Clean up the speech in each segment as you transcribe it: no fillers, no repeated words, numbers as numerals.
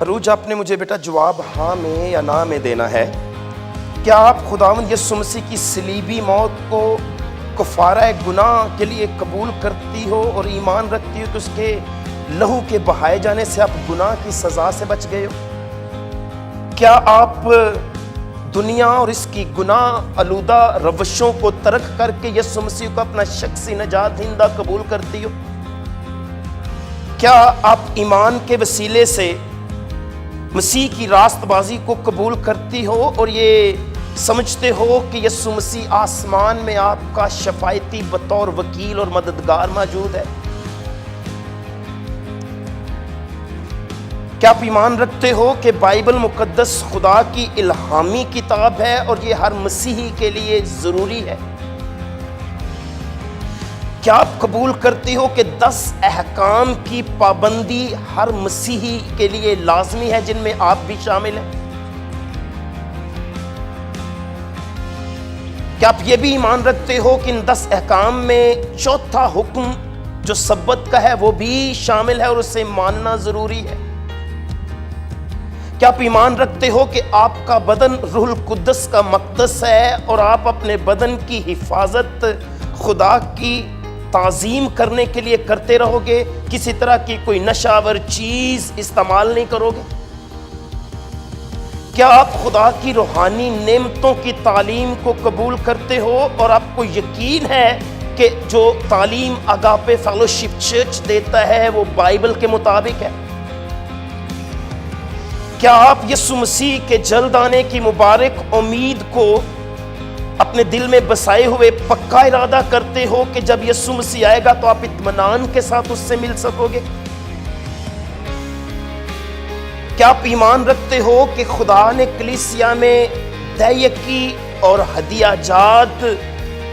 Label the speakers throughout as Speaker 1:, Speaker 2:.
Speaker 1: عروج آپ نے مجھے بیٹا جواب ہاں میں یا نہ میں دینا ہے۔ کیا آپ خداوند یسوع مسیح کی صلیبی موت کو کفارہ گناہ کے لیے قبول کرتی ہو اور ایمان رکھتی ہو کہ اس کے لہو کے بہائے جانے سے آپ گناہ کی سزا سے بچ گئے ہو؟ کیا آپ دنیا اور اس کی گناہ آلودہ روشوں کو ترک کر کے یسوع مسیح کو اپنا شخصی نجات دہندہ قبول کرتی ہو؟ کیا آپ ایمان کے وسیلے سے مسیح کی راست بازی کو قبول کرتی ہو اور یہ سمجھتے ہو کہ یسوع مسیح آسمان میں آپ کا شفاعتی بطور وکیل اور مددگار موجود ہے؟ کیا آپ ایمان رکھتے ہو کہ بائبل مقدس خدا کی الہامی کتاب ہے اور یہ ہر مسیحی کے لیے ضروری ہے؟ کیا آپ قبول کرتے ہو کہ 10 احکام کی پابندی ہر مسیحی کے لیے لازمی ہے جن میں آپ بھی شامل ہیں؟ کیا آپ یہ بھی ایمان رکھتے ہو کہ ان 10 احکام میں چوتھا حکم جو سبت کا ہے وہ بھی شامل ہے اور اسے ماننا ضروری ہے؟ کیا آپ ایمان رکھتے ہو کہ آپ کا بدن روح القدس کا مقدس ہے اور آپ اپنے بدن کی حفاظت خدا کی تعظیم کرنے کے لیے کرتے رہو گے، کسی طرح کی کوئی نشہ آور چیز استعمال نہیں کرو گے؟ کیا آپ خدا کی روحانی نعمتوں کی تعلیم کو قبول کرتے ہو اور آپ کو یقین ہے کہ جو تعلیم اگاپے فیلوشپ چرچ دیتا ہے وہ بائبل کے مطابق ہے؟ کیا آپ یسوع مسیح کے جلد آنے کی مبارک امید کو اپنے دل میں بسائے ہوئے پکا ارادہ کرتے ہو کہ جب یسوع مسیح آئے گا تو آپ اطمینان کے ساتھ اس سے مل سکو گے؟ کیا آپ ایمان رکھتے ہو کہ خدا نے کلیسیا میں دیکی اور ہدیہ جات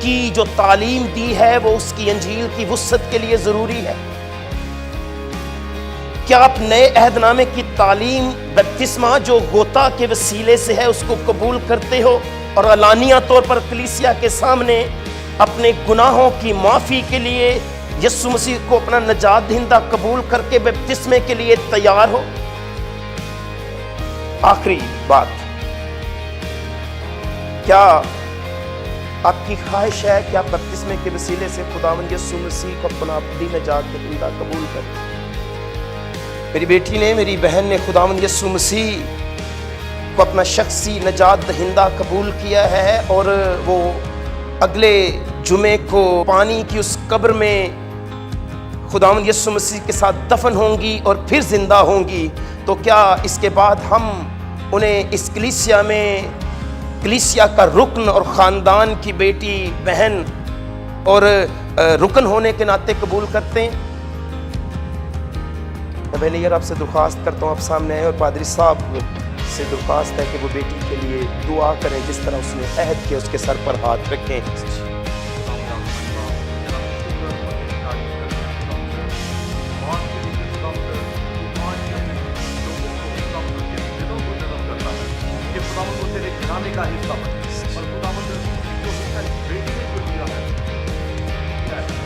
Speaker 1: کی جو تعلیم دی ہے وہ اس کی انجیل کی وسعت کے لیے ضروری ہے؟ کیا آپ نئے عہد نامے کی تعلیم بپتسمہ جو غوطہ کے وسیلے سے ہے اس کو قبول کرتے ہو اور علانیہ طور پر کلیسیا کے سامنے اپنے گناہوں کی معافی کے لیے یسوع مسیح کو اپنا نجات دہندہ قبول کر کے بپتسمے کے لیے تیار ہو؟ آخری بات، کیا آپ کی خواہش ہے کہ آپ بپتسمے کے وسیلے سے خداوند یسوع مسیح کو اپنا ابدی نجات دہندہ قبول کریں؟ میری بیٹی نے، میری بہن نے خداوند یسوع مسیح کو اپنا شخصی نجات دہندہ قبول کیا ہے اور وہ اگلے جمعے کو پانی کی اس قبر میں خداوند یسوع مسیح کے ساتھ دفن ہوں گی اور پھر زندہ ہوں گی، تو کیا اس کے بعد ہم انہیں اس کلیسیا میں کلیسیا کا رکن اور خاندان کی بیٹی بہن اور رکن ہونے کے ناطے قبول کرتے ہیں؟ میں پہلے یہ آپ سے درخواست کرتا ہوں، آپ سامنے آئے اور پادری صاحب سے درخواست ہے کہ وہ بیٹی کے لیے دعا کریں جس طرح اس نے عہد کیا، اس کے سر پر ہاتھ رکھیں۔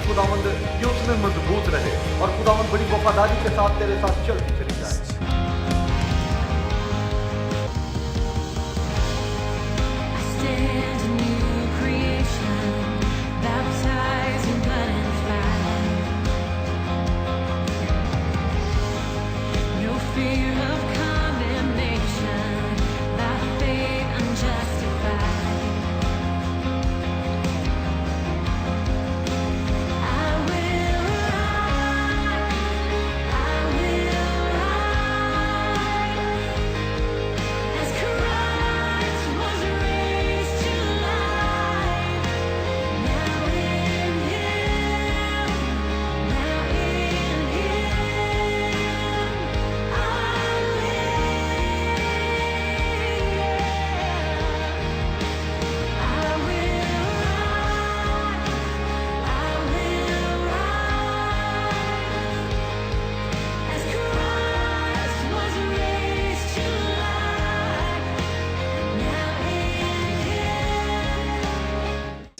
Speaker 2: خداوند یہ اس میں مضبوط رہے اور خداوند بڑی وفاداری کے ساتھ تیرے ساتھ چلتی چلی جائے۔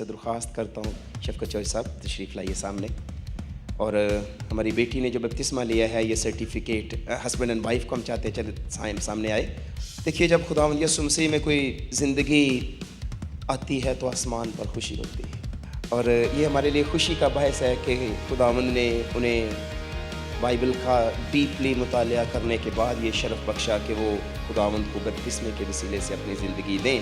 Speaker 1: درخواست کرتا ہوں شفقت چوہدری صاحب تشریف لائیے سامنے۔ اور ہماری بیٹی نے جو بپتسمہ لیا ہے یہ سرٹیفکیٹ ہسبینڈ اینڈ وائف کو ہم چاہتے ہیں چلے سامنے آئے. دیکھیے جب خداوند یسوع مسیح میں کوئی زندگی آتی ہے تو آسمان پر خوشی ہوتی ہے, اور یہ ہمارے لیے خوشی کا باعث ہے کہ خداوند نے انہیں بائبل کا ڈیپلی مطالعہ کرنے کے بعد یہ شرف بخشا کہ وہ خداوند کو بپتسمے کے وسیلے سے اپنی زندگی دیں.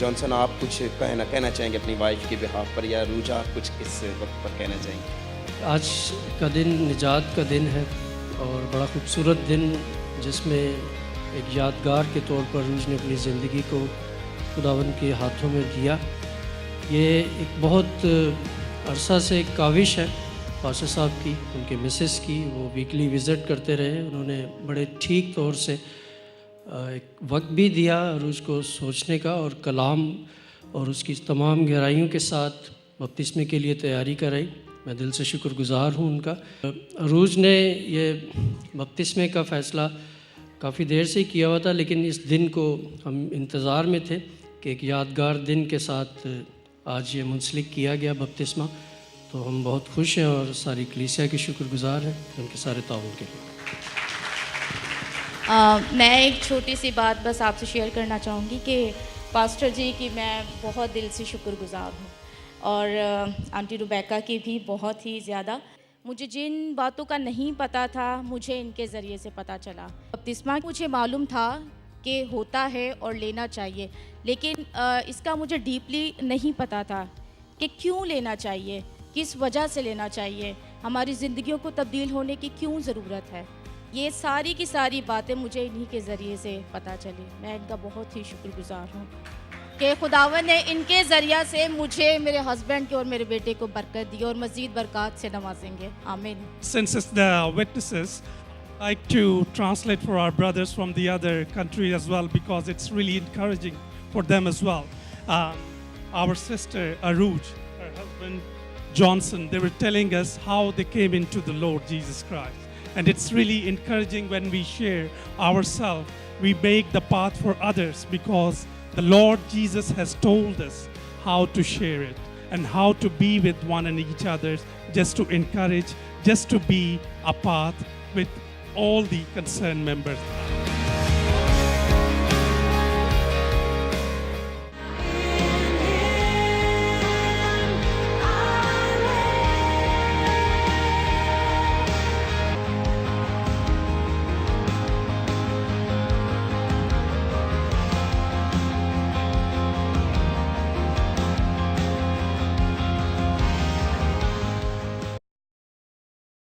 Speaker 1: جانسن آپ کچھ کہنا چاہیں گے اپنی وائف کے بہاف پر, یا روجا آپ کچھ اس وقت پر کہنا چاہیں گے؟
Speaker 3: آج کا دن نجات کا دن ہے اور بڑا خوبصورت دن, جس میں ایک یادگار کے طور پر روج نے اپنی زندگی کو خداوند کے ہاتھوں میں دیا. یہ ایک بہت عرصہ سے ایک کاوش ہے پاسٹر صاحب کی, ان کے مسز کی. وہ ویکلی وزٹ کرتے رہے, انہوں نے بڑے ٹھیک طور سے ایک وقت بھی دیا روز کو سوچنے کا, اور کلام اور اس کی تمام گہرائیوں کے ساتھ بپتسمے کے لیے تیاری کرائی. میں دل سے شکر گزار ہوں ان کا. روز نے یہ بپتسمے کا فیصلہ کافی دیر سے ہی کیا ہوا تھا, لیکن اس دن کو ہم انتظار میں تھے کہ ایک یادگار دن کے ساتھ آج یہ منسلک کیا گیا بپتسمہ. تو ہم بہت خوش ہیں اور ساری کلیسیا کے شکر گزار ہیں ان کے سارے تعاون کے لیے.
Speaker 4: میں ایک چھوٹی سی بات بس آپ سے شیئر کرنا چاہوں گی کہ پاسٹر جی کی میں بہت دل سے شکر گزار ہوں, اور آنٹی روبیکا کی بھی بہت ہی زیادہ. مجھے جن باتوں کا نہیں پتہ تھا مجھے ان کے ذریعے سے پتہ چلا. بپتسمہ مجھے معلوم تھا کہ ہوتا ہے اور لینا چاہیے, لیکن اس کا مجھے ڈیپلی نہیں پتہ تھا کہ کیوں لینا چاہیے, کس وجہ سے لینا چاہیے, ہماری زندگیوں کو تبدیل ہونے کی کیوں ضرورت ہے. یہ ساری کی ساری باتیں مجھے انہی کے ذریعے سے پتہ چلی. میں ان کا بہت ہی شکر گزار ہوں کہ خداوند نے ان کے ذریعہ سے مجھے, میرے ہسبینڈ کو اور میرے بیٹے کو برکت دی, اور مزید برکات سے نوازیں گے. آمین.
Speaker 5: Since it's the witnesses, I'd like to translate for our brothers from the other country as well, because it's really encouraging for them as well. Our sister Aruj, her husband Johnson, they were telling us how they came into the Lord Jesus Christ. And it's really encouraging when we share ourselves, we make the path for others, because the Lord Jesus has told us how to share it and how to be with one and each other, just to encourage, just to be a path with all the concerned members.